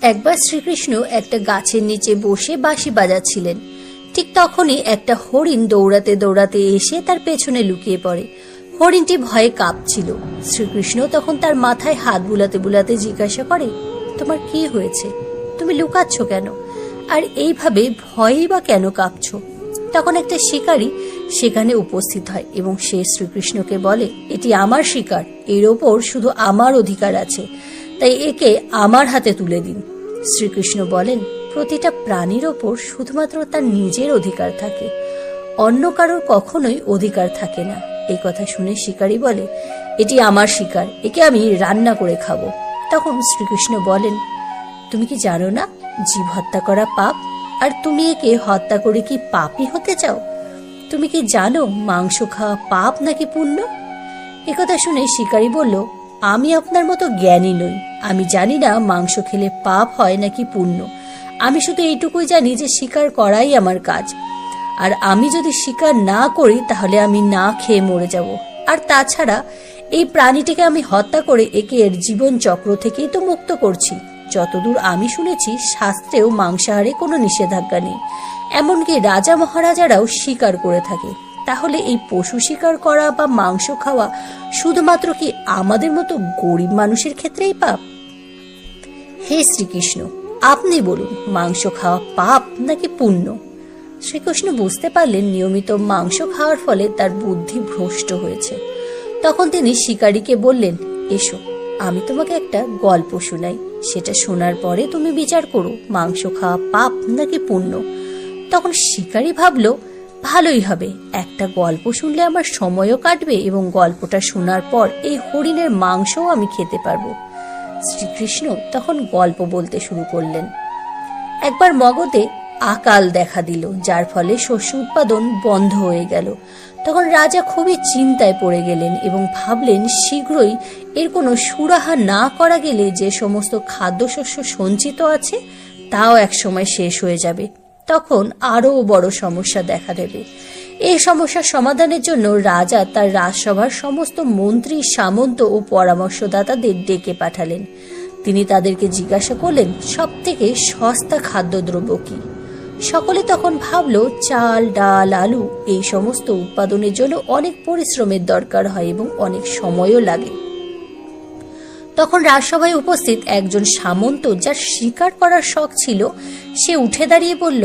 একবার শ্রীকৃষ্ণ একটা গাছের নিচে বসে বাঁশি বাজাচ্ছিলেন। ঠিক তখনই একটা হরিণ দৌড়াতে দৌড়াতে এসে তার পেছনে লুকিয়ে পড়ে। হরিণটি ভয়ে কাঁপছিল। শ্রীকৃষ্ণ তখন তার মাথায় হাত বুলাতে বুলাতে জিজ্ঞাসা করে, তোমার কি হয়েছে? তুমি লুকাচ্ছ কেন? আর এইভাবে ভয়েই বা কেন কাঁপছ? তখন একটা শিকারী সেখানে উপস্থিত হয় এবং সে শ্রীকৃষ্ণকে বলে, এটি আমার শিকার, এর ওপর শুধু আমার অধিকার আছে, তাই একে আমার হাতে তুলে দিন। শ্রীকৃষ্ণ বলেন, প্রতিটা প্রাণীর ওপর শুধুমাত্র তার নিজের অধিকার থাকে, অন্য কারোর কখনোই অধিকার থাকে না। এই কথা শুনে শিকারী বলে, এটি আমার শিকার, একে আমি রান্না করে খাবো। তখন শ্রীকৃষ্ণ বলেন, তুমি কি জানো না জীব হত্যা করা পাপ? আর তুমি একে হত্যা করে কি পাপী হতে চাও? তুমি কি জানো মাংস খাওয়া পাপ নাকি পুণ্য? একথা শুনে শিকারী বলল, আমি আপনার মতো জ্ঞানী নই, আমি জানি না মাংস খেলে পাপ হয় নাকি পুণ্য। আমি শুধু এইটুকুই জানি যে শিকার করাই আমার কাজ, আর আমি যদি শিকার না করি তাহলে আমি না খেয়ে মরে যাব। আর তাছাড়া এই প্রাণীটিকে আমি হত্যা করে একে এর জীবন চক্র থেকেই তো মুক্ত করছি। যতদূর আমি শুনেছি শাস্ত্রেও মাংসাহারে কোনো নিষেধাজ্ঞা নেই, এমনকি রাজা মহারাজারাও শিকার করে থাকে। তাহলে এই পশু শিকার করা বা মাংস খাওয়া শুধুমাত্র কি আমাদের মতো গরিব মানুষের ক্ষেত্রেই পাপ? হে শ্রীকৃষ্ণ, আপনি বলুন, মাংস খাওয়া পাপ নাকি পুণ্য? শ্রীকৃষ্ণ বুঝতে পারলেন নিয়মিত মাংস খাওয়ার ফলে তার বুদ্ধি ভ্রষ্ট হয়েছে। তখন তিনি শিকারীকে বললেন, এসো, আমি তোমাকে একটা গল্প শোনাই, সেটা শোনার পরে তুমি বিচার করো মাংস খাওয়া পাপ নাকি পুণ্য। তখন শিকারী ভাবলো, ভালোই হবে, একটা গল্প শুনলে আমার সময়ও কাটবে এবং গল্পটা শোনার পর এই হরিণের মাংসও আমি খেতে পারবো। শ্রীকৃষ্ণ তখন গল্প বলতে শুরু করলেন। একবার মগধে আকাল দেখা দিল, যার ফলে শস্য উৎপাদন বন্ধ হয়ে গেল। তখন রাজা খুবই চিন্তায় পড়ে গেলেন এবং ভাবলেন শীঘ্রই এর কোনো সুরাহা না করা গেলে যে সমস্ত খাদ্যশস্য সঞ্চিত আছে তাও একসময় শেষ হয়ে যাবে। তখন আরও বড় সমস্যা দেখা দেবে। এই সমস্যার সমাধানের জন্য রাজা তার রাজসভার সমস্ত মন্ত্রী, সামন্ত ও পরামর্শদাতাদের ডেকে পাঠালেন। তিনি তাদেরকে জিজ্ঞাসা করলেন, সব থেকে সস্তা খাদ্যদ্রব্য কি? সকলে তখন ভাবল, চাল, ডাল, আলু, এই সমস্ত উৎপাদনের জন্য অনেক পরিশ্রমের দরকার হয় এবং অনেক সময়ও লাগে। তখন রাজসভায় উপস্থিত একজন সামন্ত, যার শিকার করার শখ ছিল, সে উঠে দাঁড়িয়ে বলল,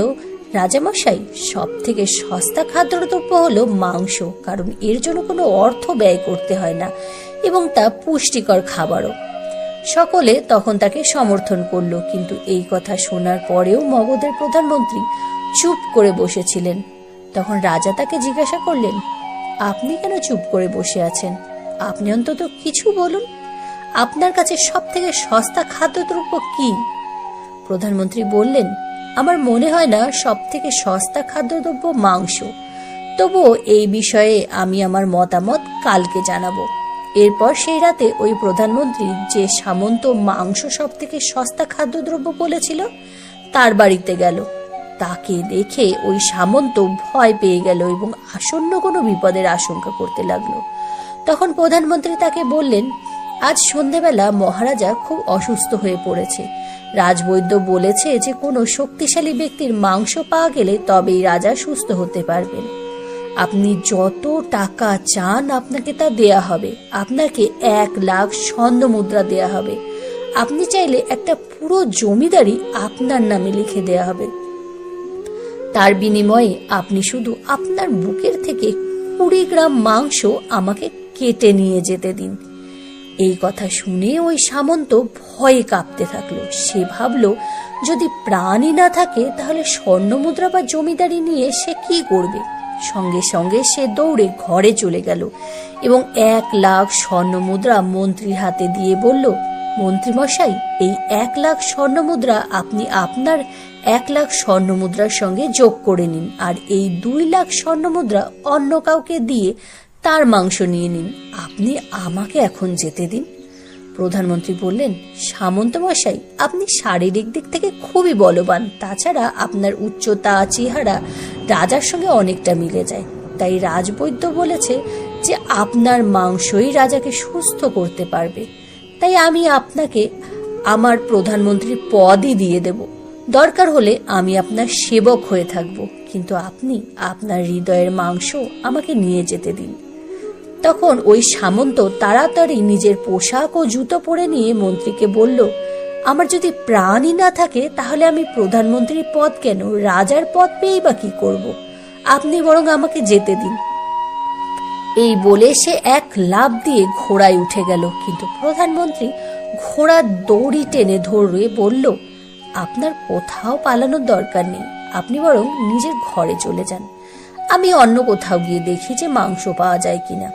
রাজামশাই, সব থেকে সস্তা খাদ্যদ্রব্য হলো মাংস, কারণ এর জন্য কোনো অর্থ ব্যয় করতে হয় না এবং তা পুষ্টিকর খাবারও। সকলে তখন তাকে সমর্থন করল, কিন্তু এই কথা শোনার পরেও মগধের প্রধানমন্ত্রী চুপ করে বসেছিলেন। তখন রাজা তাকে জিজ্ঞাসা করলেন, আপনি কেন চুপ করে বসে আছেন? আপনি অন্তত কিছু বলুন, আপনার কাছে সব থেকে সস্তা খাদ্যদ্রব্য কি? প্রধানমন্ত্রী বললেন, আমার মনে হয় না সব থেকে সস্তা খাদ্যদ্রব্য মাংস, তবুও এই বিষয়ে আমি আমার মতামত কালকে জানাবো। এরপর সেই রাতে ওই প্রধানমন্ত্রী যে সামন্ত মাংস সব থেকে সস্তা খাদ্যদ্রব্য বলেছিল তার বাড়িতে গেল। তাকে দেখে ওই সামন্ত ভয় পেয়ে গেল এবং আসন্ন কোনো বিপদের আশঙ্কা করতে লাগলো। তখন প্রধানমন্ত্রী তাকে বললেন, আজ সন্ধেবেলা মহারাজা খুব অসুস্থ হয়ে পড়েছে। রাজবৈদ্য বলেছে যে কোনো শক্তিশালী ব্যক্তির মাংস পাওয়া গেলে তবেই রাজা সুস্থ হতে পারবেন। আপনি যত টাকা চান আপনাকে তা দেয়া হবে। আপনাকে 1 লাখ স্বর্ণ মুদ্রা দেয়া হবে। আপনি চাইলে একটা পুরো জমিদারি আপনার নামে লিখে দেয়া হবে। তার বিনিময়ে আপনি শুধু আপনার বুকের থেকে 20 গ্রাম মাংস আমাকে কেটে নিয়ে যেতে দিন। এই কথা শুনে ওই সামন্ত ভয়ে কাঁপতে থাকলো। সে ভাবলো, যদি প্রাণই না থাকে তাহলে স্বর্ণ মুদ্রা বা জমিদারি নিয়ে সে কি করবে? সঙ্গে সঙ্গে সে দৌড়ে ঘরে চলে গেল এবং 1 লাখ স্বর্ণ মুদ্রা মন্ত্রীর হাতে দিয়ে বলল, মন্ত্রী মশাই, এই 1 লাখ স্বর্ণ মুদ্রা আপনি আপনার 1 লাখ স্বর্ণ মুদ্রার সঙ্গে যোগ করে নিন, আর এই 2 লাখ স্বর্ণ মুদ্রা অন্য কাউকে দিয়ে তার মাংস নিয়ে নিন। আপনি আমাকে এখন যেতে দিন। প্রধানমন্ত্রী বললেন, সামন্ত মশাই, আপনি শারীরিক দিক থেকে খুবই বলবান, তাছাড়া আপনার উচ্চতা, চেহারা রাজার সঙ্গে অনেকটা মিলে যায়। তাই রাজবৈদ্য বলেছে যে আপনার মাংসই রাজাকে সুস্থ করতে পারবে। তাই আমি আপনাকে আমার প্রধানমন্ত্রীর পদই দিয়ে দেব, দরকার হলে আমি আপনার সেবক হয়ে থাকব, কিন্তু আপনি আপনার হৃদয়ের মাংস আমাকে নিয়ে যেতে দিন। তখন ওই সামন্ত তাড়াতাড়ি নিজের পোশাক ও জুতো পরে নিয়ে মন্ত্রীকে বলল, আমার যদি প্রাণই না থাকে তাহলে আমি প্রধানমন্ত্রীর পদ কেন, রাজার পদ পেয়েই বা কি করব? আপনি বরং আমাকে যেতে দিন। এই বলে সে এক লাফ দিয়ে ঘোড়ায় উঠে গেল, কিন্তু প্রধানমন্ত্রী ঘোড়ার দড়ি টেনে ধরে বলল, আপনার কোথাও পালানোর দরকার নেই, আপনি বরং নিজের ঘরে চলে যান, আমি অন্য কোথাও গিয়ে দেখি যে মাংস পাওয়া যায় কিনা।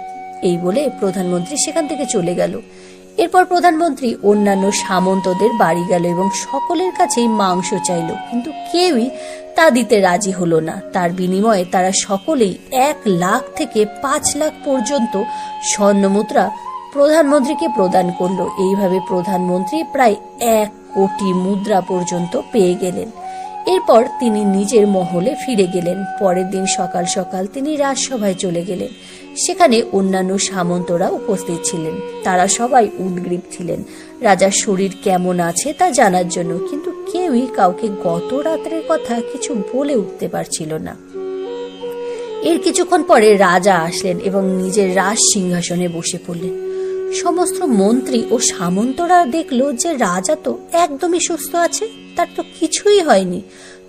এই বলে প্রধানমন্ত্রী সেখান থেকে চলে গেল। এরপর প্রধানমন্ত্রী অন্যান্য সামন্তদের বাড়ি গেল এবং সকলের কাছেই মাংস চাইল, কিন্তু কেউই তা দিতে রাজি হলো না। তার বিনিময়ে তারা সকলেই 1 লাখ থেকে 5 লাখ পর্যন্ত স্বর্ণমুদ্রা প্রধানমন্ত্রীকে প্রদান করলো। এইভাবে প্রধানমন্ত্রী প্রায় 1 কোটি মুদ্রা পর্যন্ত পেয়ে গেলেন। এরপর তিনি নিজের মহলে ফিরে গেলেন। পরের দিন সকাল সকাল তিনি রাজসভায় চলে গেলেন। সেখানে অন্যান্য সামন্তরা উপস্থিত ছিলেন। তারা সবাই উদগ্রীব ছিলেন রাজার শরীর কেমন আছে তা জানার জন্য, কিন্তু কেউই কাউকে গত রাতের কথা কিছু বলে উঠতে পারছিল না। এর কিছুক্ষণ পরে রাজা আসলেন এবং নিজের রাজ সিংহাসনে বসে পড়লেন। সমস্ত মন্ত্রী ও সামন্তরা দেখলো যে রাজা তো একদমই সুস্থ আছে, তার তো কিছুই হয়নি।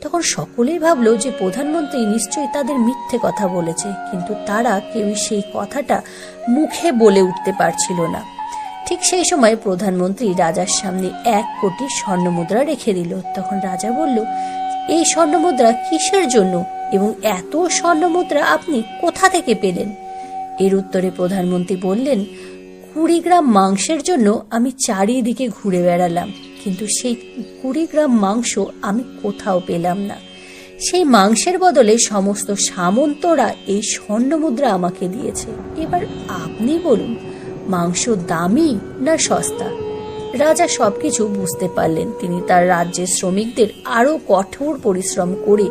তখন সকলেই ভাবলো যে প্রধানমন্ত্রী নিশ্চয়ই তাদের মিথ্যে কথা বলেছে, কিন্তু তারা কেউই সেই কথাটা মুখে বলে উঠতে পারছিল না। ঠিক সেই সময় প্রধানমন্ত্রী রাজার সামনে 1 কোটি স্বর্ণমুদ্রা রেখে দিল। তখন রাজা বলল, এই স্বর্ণমুদ্রা কিসের জন্য এবং এত স্বর্ণমুদ্রা আপনি কোথা থেকে পেলেন? এর উত্তরে প্রধানমন্ত্রী বললেন, 20 গ্রাম মাংসের জন্য আমি চারিদিকে ঘুরে বেড়ালাম, কিন্তু সেই 20 গ্রাম মাংস আমি কোথাও পেলাম না। সেই মাংসের বদলে সমস্ত সামন্তরা এই স্বর্ণমুদ্রা আমাকে দিয়েছে। এবার আপনি বলুন, মাংস দামি না সস্তা? রাজা সবকিছু বুঝতে পারলেন। তিনি তার রাজ্যের শ্রমিকদের আরো কঠোর পরিশ্রম করে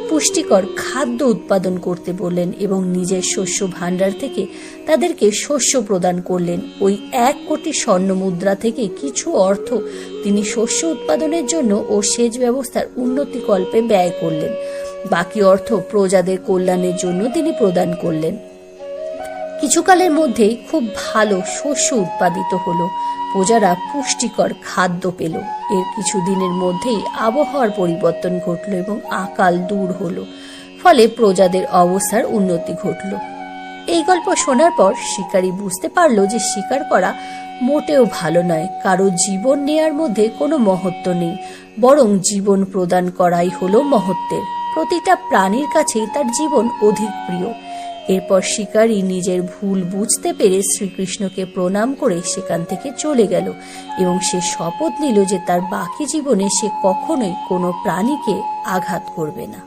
পুষ্টিকর খাদ্য উৎপাদন করতে বললেন এবং নিজের শস্য ভাণ্ডার থেকে তাদেরকে শস্য প্রদান করলেন। ওই 1 কোটি স্বর্ণমুদ্রা থেকে কিছু অর্থ তিনি শস্য উৎপাদনের জন্য ও সেচ ব্যবস্থার উন্নতিকল্পে ব্যয় করলেন। বাকি অর্থ প্রজাদের কল্যাণের জন্য তিনি প্রদান করলেন। কিছুকালের মধ্যেই খুব ভালো শস্য উৎপাদিত হলো, প্রজারা পুষ্টিকর খাদ্য পেল। এর কিছুদিনের মধ্যেই আবহাওয়ার পরিবর্তন ঘটল এবং আকাল দূর হলো, ফলে প্রজাদের অবস্থার উন্নতি ঘটল। এই গল্প শোনার পর শিকারী বুঝতে পারল যে শিকার করা মোটেও ভালো নয়, কারো জীবন নেয়ার মধ্যে কোনো মহত্ব নেই, বরং জীবন প্রদান করাই হলো মহত্বের। প্রতিটা প্রাণীর কাছেই তার জীবন অধিক প্রিয়। এরপর শিকারী নিজের ভুল বুঝতে পেরে শ্রীকৃষ্ণকে প্রণাম করে সেখান থেকে চলে গেল এবং সে শপথ নিল যে তার বাকি জীবনে সে কখনোই কোনো প্রাণীকে আঘাত করবে না।